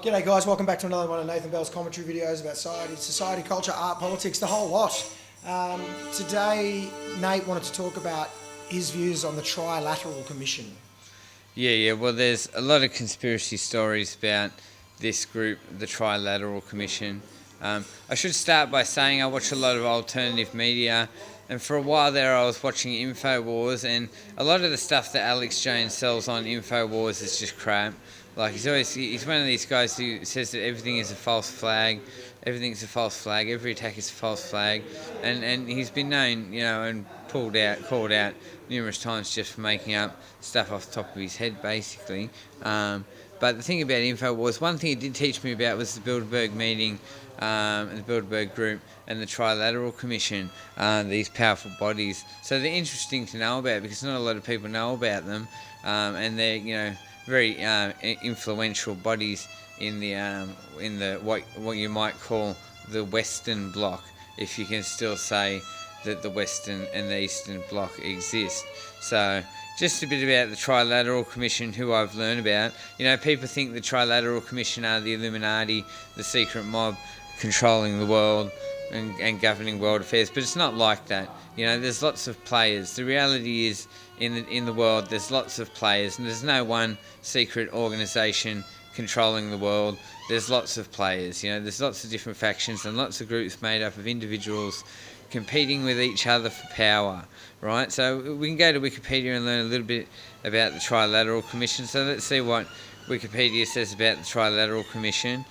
G'day guys, welcome back to another one of Nathan Bell's commentary videos about society, culture, art, politics, the whole lot. Today Nate wanted to talk about his views on the Trilateral Commission. Yeah. Well, there's a lot of conspiracy stories about this group, the Trilateral Commission. I should start by saying I watch a lot of alternative media, and for a while there I was watching InfoWars, and a lot of the stuff that Alex Jones sells on InfoWars is just crap. Like he's one of these guys who says that everything is a false flag, everything's a false flag, every attack is a false flag, and he's been known, and called out numerous times just for making up stuff off the top of his head, basically. But the thing about InfoWars, one thing it did teach me about was the Bilderberg meeting, the Bilderberg group, and the Trilateral Commission, these powerful bodies. So they're interesting to know about because not a lot of people know about them, and they're very influential bodies in the what you might call the Western Bloc, if you can still say that the Western and the Eastern Bloc exist. So just a bit about the Trilateral Commission, who I've learned about. People think the Trilateral Commission are the Illuminati, the secret mob controlling the world and governing world affairs, but it's not like that. There's lots of players. The reality is, in the world, there's lots of players, and there's no one secret organisation controlling the world. There's lots of players. There's lots of different factions and lots of groups made up of individuals competing with each other for power, right? So we can go to Wikipedia and learn a little bit about the Trilateral Commission. So let's see what Wikipedia says about the Trilateral Commission.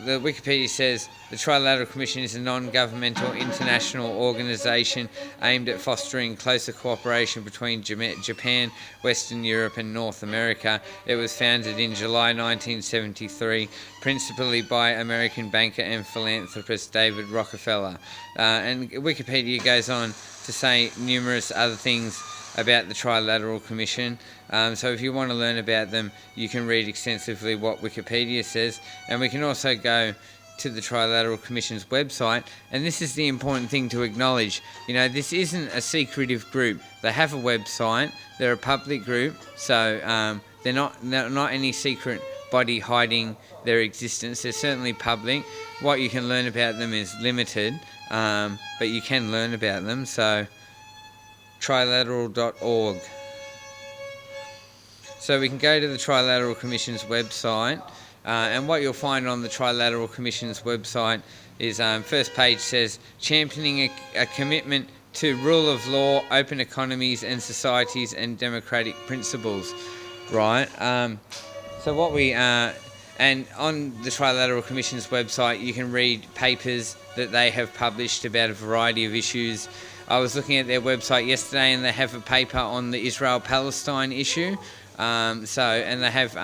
The Wikipedia says the Trilateral Commission is a non-governmental international organisation aimed at fostering closer cooperation between Japan, Western Europe and North America. It was founded in July 1973, principally by American banker and philanthropist David Rockefeller. And Wikipedia goes on to say numerous other things about the Trilateral Commission. So if you want to learn about them, you can read extensively what Wikipedia says, and we can also go to the Trilateral Commission's website, and this is the important thing to acknowledge. This isn't a secretive group. They have a website, they're a public group, so they're not any secret body hiding their existence. They're certainly public. What you can learn about them is limited, but you can learn about them. So trilateral.org. So we can go to the Trilateral Commission's website, and what you'll find on the Trilateral Commission's website is, first page says, championing a commitment to rule of law, open economies and societies and democratic principles, right? So what we and on the Trilateral Commission's website you can read papers that they have published about a variety of issues. I was looking at their website yesterday and they have a paper on the Israel-Palestine issue. And they have,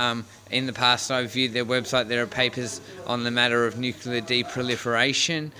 in the past I've viewed their website, there are papers on the matter of nuclear deproliferation.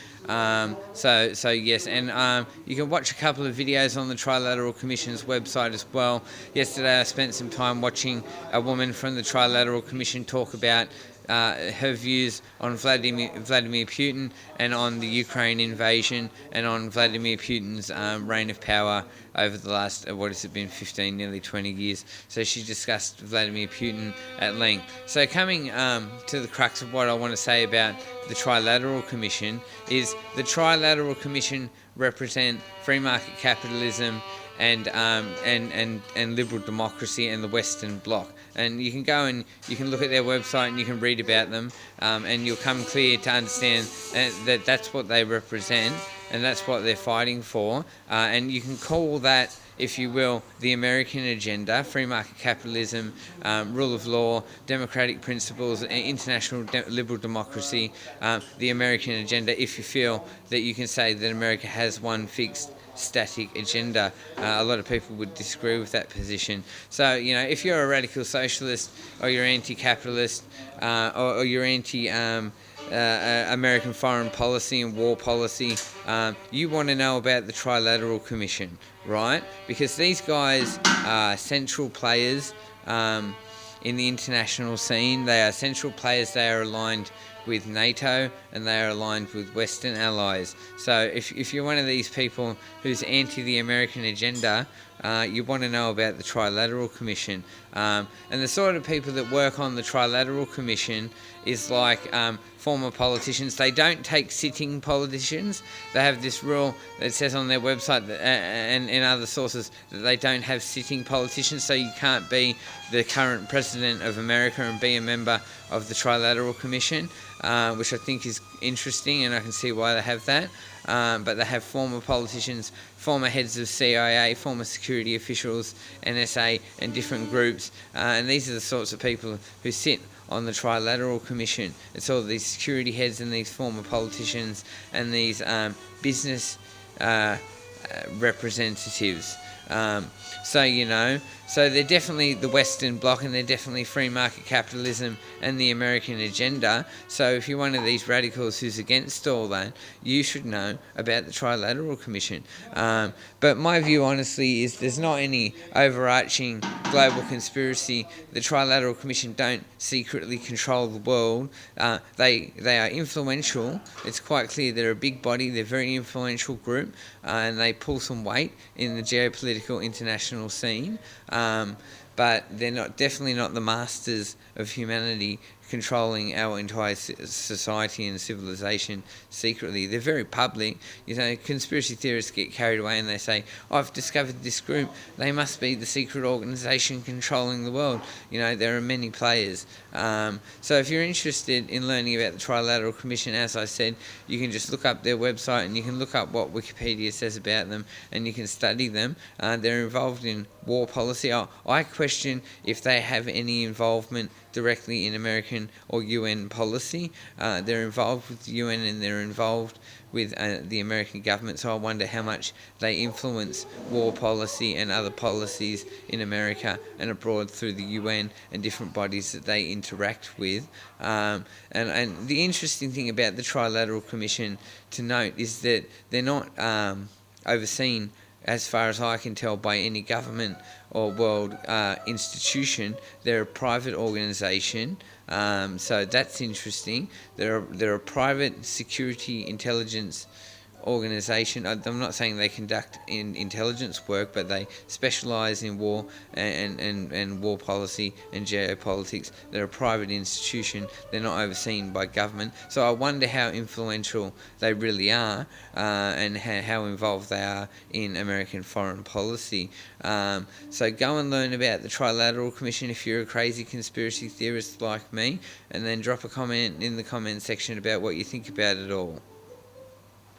So yes, and you can watch a couple of videos on the Trilateral Commission's website as well. Yesterday I spent some time watching a woman from the Trilateral Commission talk about her views on Vladimir Putin and on the Ukraine invasion and on Vladimir Putin's reign of power over the last, 15, nearly 20 years. So she discussed Vladimir Putin at length. So coming to the crux of what I want to say about the Trilateral Commission is the Trilateral Commission represent free market capitalism and liberal democracy and the Western Bloc. And you can go and you can look at their website and you can read about them, and you'll come clear to understand that that's what they represent and that's what they're fighting for. And you can call that, if you will, the American agenda: free market capitalism, rule of law, democratic principles, international liberal democracy, the American agenda, if you feel that you can say that America has one fixed static agenda. A lot of people would disagree with that position. So, if you're a radical socialist or you're anti-capitalist or you're anti-American foreign policy and war policy, you want to know about the Trilateral Commission, right? Because these guys are central players in the international scene. They are central players. They are aligned with NATO and they are aligned with Western allies. So if you're one of these people who's anti the American agenda, you want to know about the Trilateral Commission. And the sort of people that work on the Trilateral Commission is like former politicians. They don't take sitting politicians. They have this rule that says on their website that, and in other sources that they don't have sitting politicians, so you can't be the current president of America and be a member of the Trilateral Commission, which I think is interesting, and I can see why they have that. But they have former politicians, former heads of CIA, former security officials, NSA, and different groups. And these are the sorts of people who sit on the Trilateral Commission. It's all these security heads and these former politicians and these business representatives. So they're definitely the Western Bloc, and they're definitely free market capitalism and the American agenda. So if you're one of these radicals who's against all that, you should know about the Trilateral Commission. But my view, honestly, is there's not any overarching global conspiracy. The Trilateral Commission don't secretly control the world. They are influential. It's quite clear they're a big body. They're a very influential group, and they pull some weight in the geopolitical international scene. But they're definitely not the masters of humanity, controlling our entire society and civilization secretly. They're very public. Conspiracy theorists get carried away and they say, I've discovered this group. They must be the secret organisation controlling the world. There are many players. So if you're interested in learning about the Trilateral Commission, as I said, you can just look up their website and you can look up what Wikipedia says about them and you can study them. They're involved in war policy. I question if they have any involvement directly in American or UN policy. They're involved with the UN and they're involved with the American government, so I wonder how much they influence war policy and other policies in America and abroad through the UN and different bodies that they interact with. And the interesting thing about the Trilateral Commission to note is that they're not overseen, as far as I can tell, by any government or world institution. They're a private organisation, so that's interesting. They're a private security intelligence organisation. I'm not saying they conduct intelligence work, but they specialise in war and war policy and geopolitics. They're a private institution. They're not overseen by government. So I wonder how influential they really are and how involved they are in American foreign policy. So go and learn about the Trilateral Commission if you're a crazy conspiracy theorist like me, and then drop a comment in the comment section about what you think about it all.